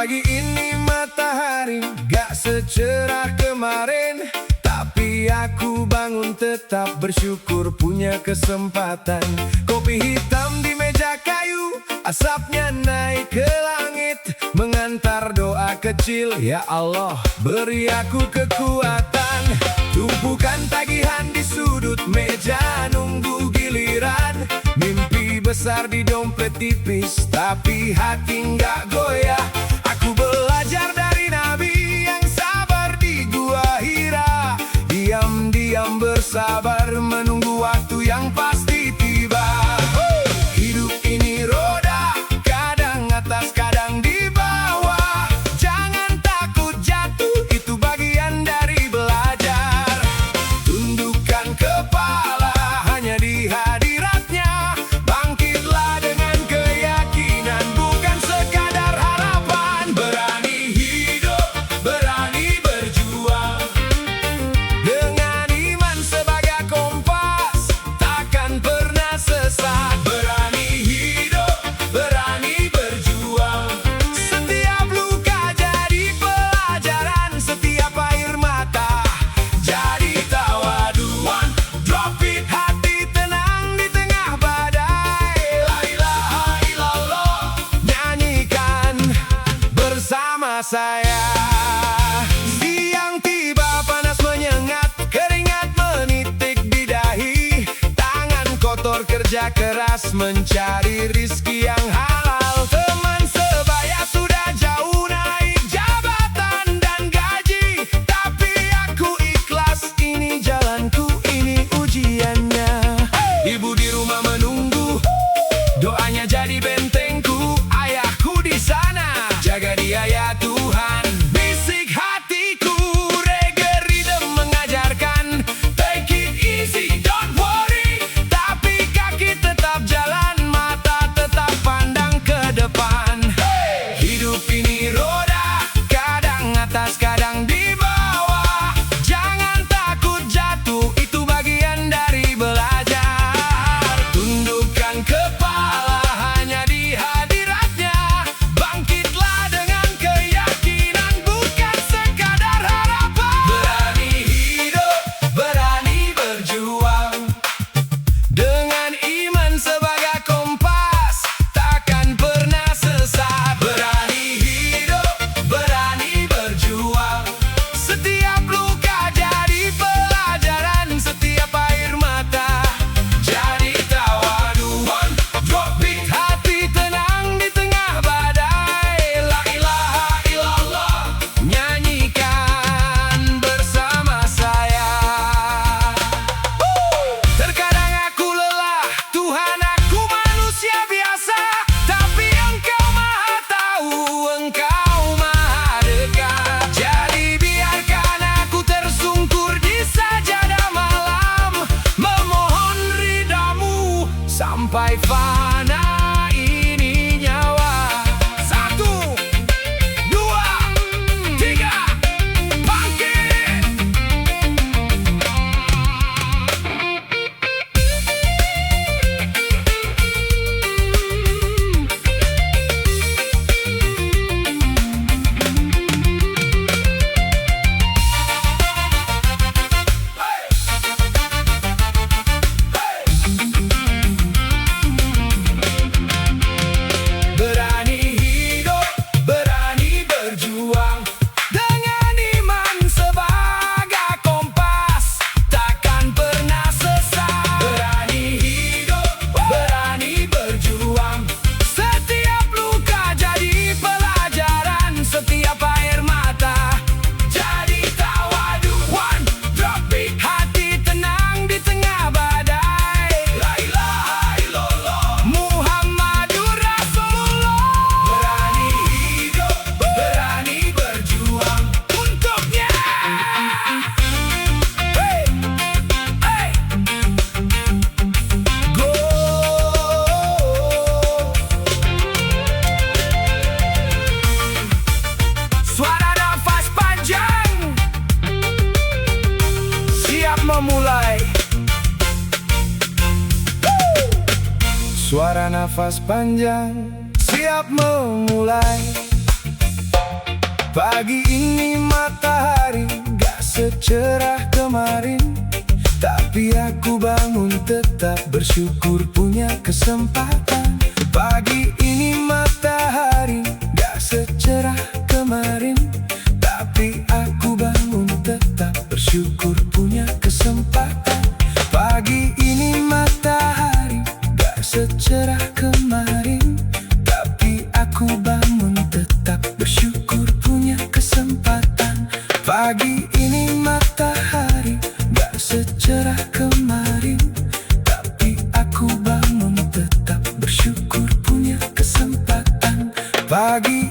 Pagi ini matahari gak secerah kemarin, tapi aku bangun tetap bersyukur punya kesempatan. Kopi hitam di meja kayu, asapnya naik ke langit, mengantar doa kecil, ya Allah beri aku kekuatan. Tumpukan tagihan di sudut meja nunggu giliran, mimpi besar di dompet tipis, tapi hati nggak goyah. Aku belajar dari Nabi yang sabar di gua Hira, diam-diam bersabar menunggu waktu yang pasti tiba. Hidup ini roda, kadang atas kadang di bawah. Jangan takut jatuh, itu bagian dari belajar. Tundukkan kepala hanya di hadiratnya, bangkitlah dengan keyakinan, bukan sekadar harapan. Berani hidup, berani berjuang, dengan iman sebagai kompas, takkan pernah sesat. Berani hidup, berani berjuang, setiap luka jadi pelajaran, setiap air mata jadi tawadu. One, drop it, hati tenang di tengah badai. La ilaha illallah, nyanyikan bersama saya. Siang tiba panas menyengat, keringat menitik di dahi, tangan kotor kerja keras mencari rizki yang halal. Teman sebaya sudah jauh naik jabatan dan gaji, tapi aku ikhlas, ini jalanku, ini ujiannya. Ibu di rumah menunggu, doanya jadi bentengku. Ayahku di sana, jaga dia ya Tuhan. Bisik hatiku, reggae rhythm mengajarkan, take it easy, don't worry. Tapi kaki tetap jalan, mata tetap pandang ke depan. Hidup ini roda, kadang atas kadang di bawah. Jangan takut jatuh, itu bagian dari belajar. Tundukkan kepala hanya di hadiratnya, bangkitlah dengan keyakinan, bukan sekadar harapan. Berani hidup, berani berjuang, dengan iman sebagai kompas, takkan pernah sesat. Berani hidup, berani berjuang, setiap luka jadi pelajaran, setiap air mata jadi tawadu. One, drop it, hati tenang di tengah badai. La ilaha illallah, nyanyikan bersama saya. Terkadang aku lelah, Tuhan aku manusia biasa, tapi Engkau maha tahu, Engkau maha dekat. Jadi biarkan aku tersungkur di sajadah malam, memohon ridhamu sampai fana ini nyawa. Satu, dua, tiga, bangkit. Berani hidup, berani berjuang, dengan iman sebagai kompas, takkan pernah sesat. Berani hidup, berani berjuang, setiap luka jadi pelajaran, setiap air mata jadi tawadu. One, drop it, hati tenang di tengah badai. La ilaha illallah, Muhammadur Rasulullah. Berani hidup, berani berjuang untuknya. Hey, hey, go. Suara nafas panjang, siap memulai. Suara nafas panjang, siap memulai. Pagi ini matahari gak secerah kemarin, tapi aku bangun tetap bersyukur punya kesempatan. Pagi ini matahari gak secerah kemarin, tapi aku bangun tetap bersyukur punya kesempatan. Pagi ini matahari gak secerah kemarin, tapi aku bangun tetap bersyukur punya kesempatan. Pagi ini matahari gak secerah kemarin, tapi aku bangun tetap bersyukur punya kesempatan. Pagi